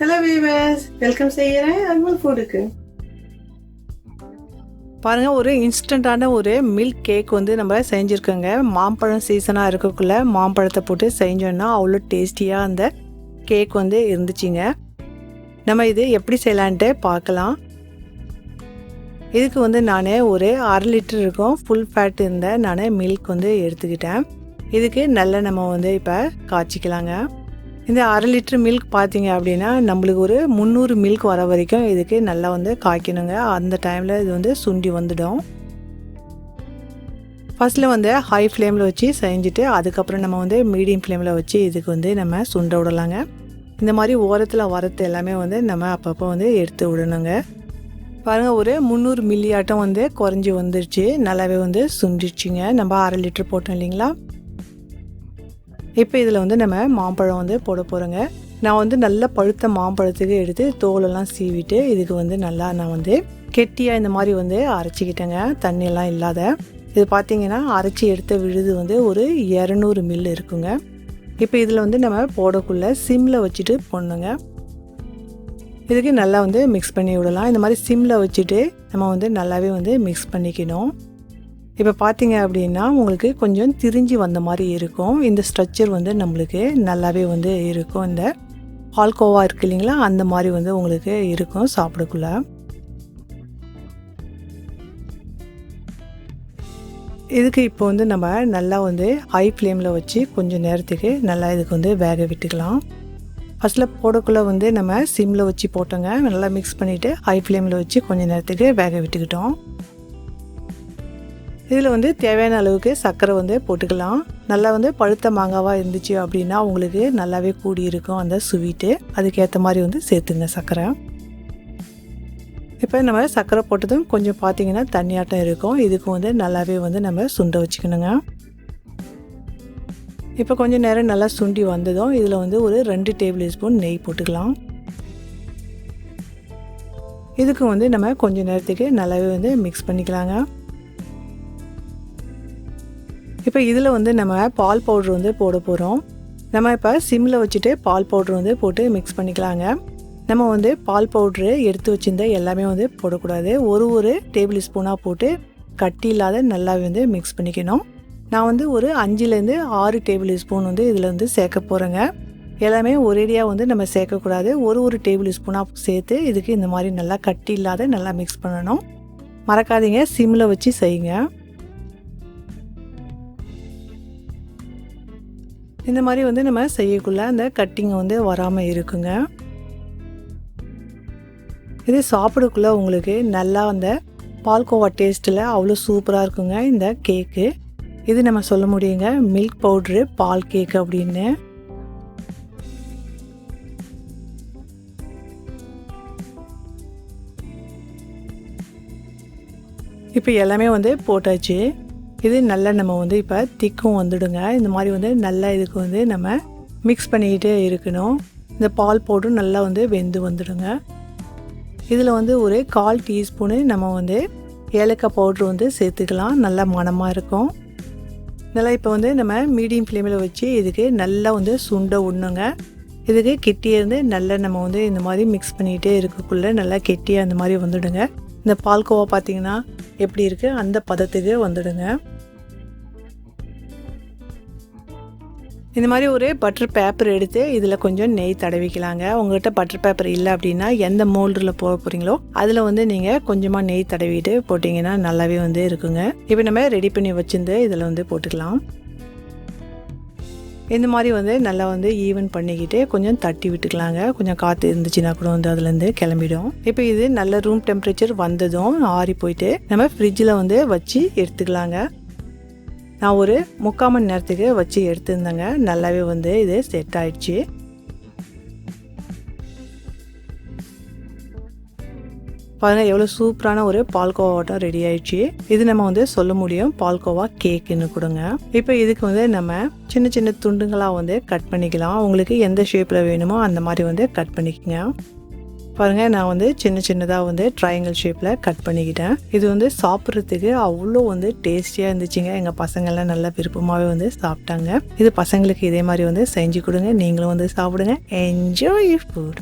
Hello viewers, welcome செய்கிறேன் அக்மல் ஃபுட்டுக்கு. பாருங்கள், ஒரு இன்ஸ்டண்ட்டான ஒரு மில்க் கேக் வந்து நம்ம செஞ்சுருக்கோங்க. மாம்பழம் சீசனாக இருக்கக்குள்ளே மாம்பழத்தை போட்டு செஞ்சோன்னா அவ்வளோ டேஸ்டியாக அந்த கேக் வந்து இருந்துச்சுங்க. நம்ம இது எப்படி செய்யலான்ட்டு பார்க்கலாம். இதுக்கு வந்து நான் ஒரு 1/2 லிட்டர் இருக்கும் ஃபுல் ஃபேட் இருந்த நான் மில்க் வந்து எடுத்துக்கிட்டேன். இதுக்கு நல்லா நம்ம வந்து இப்போ காய்ச்சிக்கலாங்க. இந்த 1/2 லிட்டர் மில்க் பார்த்தீங்க அப்படின்னா நம்மளுக்கு ஒரு 300 மில்க் வர வரைக்கும் இதுக்கு நல்லா வந்து காய்க்கணுங்க. அந்த டைமில் இது வந்து சுண்டி வந்துடும். ஃபஸ்ட்டில் வந்து ஹை ஃப்ளேமில் வச்சு செஞ்சுட்டு அதுக்கப்புறம் நம்ம வந்து மீடியம் ஃப்ளேமில் வச்சு இதுக்கு வந்து நம்ம சுண்ட விடலாங்க. இந்த மாதிரி ஓரத்தில் வரது எல்லாமே வந்து நம்ம அப்பப்போ வந்து எடுத்து விடணுங்க. பாருங்கள், ஒரு 300 மில்லி ஆட்டம் வந்து குறைஞ்சி வந்துருச்சு. நல்லாவே வந்து சுண்டிடுச்சுங்க. நம்ம 1/2 லிட்டர் போட்டோம் இல்லைங்களா. இப்போ இதில் வந்து நம்ம மாம்பழம் வந்து போட போகிறோங்க. நான் வந்து நல்ல பழுத்த மாம்பழத்துக்கு எடுத்து தோலெல்லாம் சீவிட்டு இதுக்கு வந்து நல்லா நான் வந்து கெட்டியாக இந்த மாதிரி வந்து அரைச்சிக்கிட்டேங்க, தண்ணியெல்லாம் இல்லாத. இது பார்த்திங்கன்னா அரைச்சி எடுத்த விழுது வந்து ஒரு 200 மில்லி இருக்குங்க. இப்போ இதில் வந்து நம்ம போடக்குள்ளே சிம்மில் வச்சுட்டு போடணுங்க. இதுக்கு நல்லா வந்து மிக்ஸ் பண்ணி விடலாம். இந்த மாதிரி சிம்மில் வச்சுட்டு நம்ம வந்து நல்லாவே வந்து மிக்ஸ் பண்ணிக்கணும். இப்போ பார்த்தீங்க அப்படின்னா உங்களுக்கு கொஞ்சம் திரிஞ்சு வந்த மாதிரி இருக்கும். இந்த ஸ்ட்ரக்சர் வந்து நம்மளுக்கு நல்லாவே வந்து இருக்கும். இந்த பால்கோவா இருக்குது இல்லைங்களா, அந்த மாதிரி வந்து உங்களுக்கு இருக்கும் சாப்பிடக்குள்ள. இதுக்கு இப்போ வந்து நம்ம நல்லா வந்து ஹை ஃப்ளேமில் வச்சு கொஞ்சம் நேரத்துக்கு நல்லா இதுக்கு வந்து வேக விட்டுக்கலாம். ஃபஸ்ட்டில் போடக்குள்ளே வந்து நம்ம சிம்மில் வச்சு போட்டோங்க. நல்லா மிக்ஸ் பண்ணிவிட்டு ஹை ஃப்ளேமில் வச்சு கொஞ்சம் நேரத்துக்கு வேக விட்டுக்கிட்டோம். இதில் வந்து தேவையான அளவுக்கு சர்க்கரை வந்து போட்டுக்கலாம். நல்லா வந்து பழுத்த மாங்காவாக இருந்துச்சு அப்படின்னா உங்களுக்கு நல்லாவே கூடி இருக்கும் அந்த ஸ்வீட்டு. அதுக்கேற்ற மாதிரி வந்து சேர்த்துங்க சர்க்கரை. இப்போ நம்ம சர்க்கரை போட்டதும் கொஞ்சம் பார்த்திங்கன்னா தண்ணியாட்டம் இருக்கும். இதுக்கு வந்து நல்லாவே வந்து நம்ம சுண்ட வச்சுக்கணுங்க. இப்போ கொஞ்சம் நேரம் நல்லா சுண்டி வந்ததும் இதில் வந்து ஒரு 2 டேபிள் ஸ்பூன் நெய் போட்டுக்கலாம். இதுக்கு வந்து நம்ம கொஞ்சம் நேரத்துக்கு நல்லாவே வந்து மிக்ஸ் பண்ணிக்கலாங்க. இப்போ இதில் வந்து நம்ம பால் பவுட்ரு வந்து போட போகிறோம். நம்ம இப்போ சிம்மில் வச்சுட்டு பால் பவுட்ரு வந்து போட்டு மிக்ஸ் பண்ணிக்கலாங்க. நம்ம வந்து பால் பவுட்ரு எடுத்து வச்சுருந்தா எல்லாமே வந்து போடக்கூடாது. ஒரு டேபிள் ஸ்பூனாக போட்டு கட்டி இல்லாத நல்லா வந்து மிக்ஸ் பண்ணிக்கணும். நான் வந்து ஒரு 5லேருந்து 6 டேபிள் ஸ்பூன் வந்து இதில் வந்து சேர்க்க போகிறேங்க. எல்லாமே ஒரேடியாக வந்து நம்ம சேர்க்கக்கூடாது. ஒரு டேபிள் ஸ்பூனாக சேர்த்து இதுக்கு இந்த மாதிரி நல்லா கட்டி இல்லாத நல்லா மிக்ஸ் பண்ணணும். மறக்காதீங்க, சிம்மில் வச்சு செய்யுங்க. இந்த மாதிரி வந்து நம்ம செய்யக்குள்ள அந்த கட்டிங் வந்து வராமல் இருக்குங்க. இது சாப்பிடக்குள்ள உங்களுக்கு நல்லா அந்த பால்கோவா டேஸ்ட்டில் அவ்வளோ சூப்பராக இருக்குங்க இந்த கேக்கு. இது நம்ம சொல்ல முடியுங்க மில்க் பவுட்ரு பால் கேக் அப்படின்னு. இப்போ எல்லாமே வந்து போட்டாச்சு. இது நல்லா நம்ம வந்து இப்போ திக்கும் வந்துடுங்க. இந்த மாதிரி வந்து நல்லா இதுக்கு வந்து நம்ம மிக்ஸ் பண்ணிக்கிட்டே இருக்கணும். இந்த பால் பவுடரும் நல்லா வந்து வெந்து வந்துடுங்க. இதில் வந்து ஒரு 1/4 டீஸ்பூனு நம்ம வந்து ஏலக்காய் பவுட்ரு வந்து சேர்த்துக்கலாம். நல்லா மணமாக இருக்கும். நல்லா இப்போ வந்து நம்ம மீடியம் ஃப்ளேமில் வச்சு இதுக்கு நல்லா வந்து சுண்ட விடணுங்க. இதுக்கு கெட்டியிருந்து நல்லா நம்ம வந்து இந்த மாதிரி மிக்ஸ் பண்ணிக்கிட்டே இருக்கக்குள்ளே நல்லா கெட்டியாக இந்த மாதிரி வந்துடுங்க. இந்த பால்கோவா பார்த்திங்கன்னா எப்படி இருக்குது அந்த பதத்துக்கு வந்துடுங்க. இந்த மாதிரி ஒரு பட்டர் பேப்பர் எடுத்து இதில் கொஞ்சம் நெய் தடவிக்கலாங்க. உங்கள்கிட்ட பட்டர் பேப்பர் இல்லை அப்படின்னா எந்த மோல்டில் போட போகிறீங்களோ அதில் வந்து நீங்கள் கொஞ்சமாக நெய் தடவிட்டு போட்டிங்கன்னா நல்லாவே வந்து இருக்குங்க. இப்போ நம்ம ரெடி பண்ணி வச்சுருந்து இதில் வந்து போட்டுக்கலாம். இந்த மாதிரி வந்து நல்லா வந்து ஈவன் பண்ணிக்கிட்டு கொஞ்சம் தட்டி விட்டுக்கலாங்க. கொஞ்சம் காற்று இருந்துச்சுன்னா கூட வந்து அதுலேருந்து கிளம்பிடும். இப்போ இது நல்ல ரூம் டெம்பரேச்சர் வந்ததும் ஆறி போயிட்டு நம்ம ஃப்ரிட்ஜில் வந்து வச்சு எடுத்துக்கலாங்க. நான் ஒரு 3/4 மணி நேரத்துக்கு வச்சு எடுத்துருந்தேங்க. நல்லாவே வந்து இது செட் ஆயிடுச்சு. பாருங்கள், எவ்வளோ சூப்பரான ஒரு பால்கோவாட்டம் ரெடி ஆயிடுச்சு. இது நம்ம வந்து சொல்ல முடியும் பால்கோவா கேக்குன்னு கொடுங்க. இப்போ இதுக்கு வந்து நம்ம சின்ன சின்ன துண்டுங்களாக வந்து கட் பண்ணிக்கலாம். உங்களுக்கு எந்த ஷேப்பில் வேணுமோ அந்த மாதிரி வந்து கட் பண்ணிக்கோங்க. பாருங்கள், நான் வந்து சின்னதாக வந்து ட்ரையாங்கிள் ஷேப்பில் கட் பண்ணிக்கிட்டேன். இது வந்து சாப்பிட்றதுக்கு அவ்வளோ வந்து டேஸ்டியாக இருந்துச்சுங்க. எங்கள் பசங்கள்லாம் நல்லா விருப்பமாகவே வந்து சாப்பிட்டாங்க. இது பசங்களுக்கு இதே மாதிரி வந்து செஞ்சு கொடுங்க. நீங்களும் வந்து சாப்பிடுங்க. Enjoy food.